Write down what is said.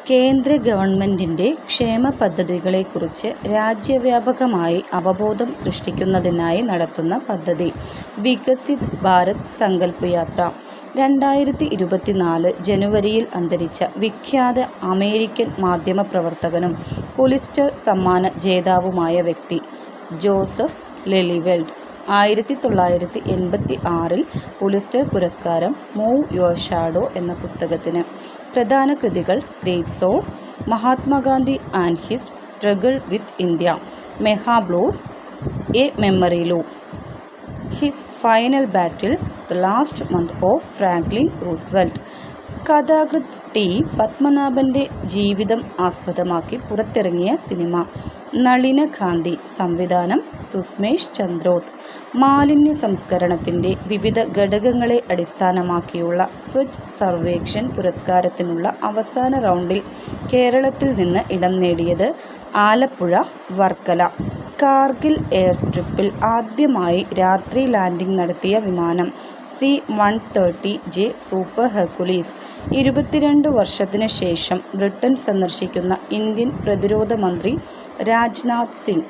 കേന്ദ്ര ഗവൺമെൻറ്റിൻ്റെ ക്ഷേമ പദ്ധതികളെക്കുറിച്ച് രാജ്യവ്യാപകമായി അവബോധം സൃഷ്ടിക്കുന്നതിനായി നടത്തുന്ന പദ്ധതി വികസിത് ഭാരത് സങ്കൽപ് യാത്ര. 2024 ജനുവരിയിൽ അന്തരിച്ച വിഖ്യാത അമേരിക്കൻ മാധ്യമപ്രവർത്തകനും പുലിറ്റ്സർ സമ്മാന ജേതാവുമായ വ്യക്തി ജോസഫ് ലെലിവെൽഡ് 1986 പുലിറ്റ്സർ പുരസ്കാരം മൂവ് യുവർ ഷാഡോ എന്ന പുസ്തകത്തിന്. പ്രധാന കൃതികൾ great soul, Mahatma Gandhi and his struggle with India, മെഹാബ്ലോസ്, A memory Lu, his final battle, the last month of Franklin Roosevelt. കഥാകൃത്ത് ടി പത്മനാഭൻ്റെ ജീവിതം ആസ്പദമാക്കി പുറത്തിറങ്ങിയ സിനിമ. നളിന ഗാന്ധി, സംവിധാനം സുസ്മേഷ് ചന്ദ്രോത്ത്. മാലിന്യ സംസ്കരണത്തിൻ്റെ വിവിധ ഘടകങ്ങളെ അടിസ്ഥാനമാക്കിയുള്ള സ്വച്ഛ് സർവേക്ഷൺ പുരസ്കാരത്തിനുള്ള അവസാന റൗണ്ടിൽ കേരളത്തിൽ നിന്ന് ഇടം നേടിയത് ആലപ്പുഴ വർക്കല. കാർഗിൽ എയർ സ്ട്രിപ്പിൽ ആദ്യമായി രാത്രി ലാൻഡിംഗ് നടത്തിയ വിമാനം C-130J സൂപ്പർ ഹെർക്കുലീസ്. 22 വർഷത്തിനു ശേഷം ബ്രിട്ടൻ സന്ദർശിക്കുന്ന ഇന്ത്യൻ പ്രതിരോധ മന്ത്രി രാജ്നാഥ് സിംഗ്.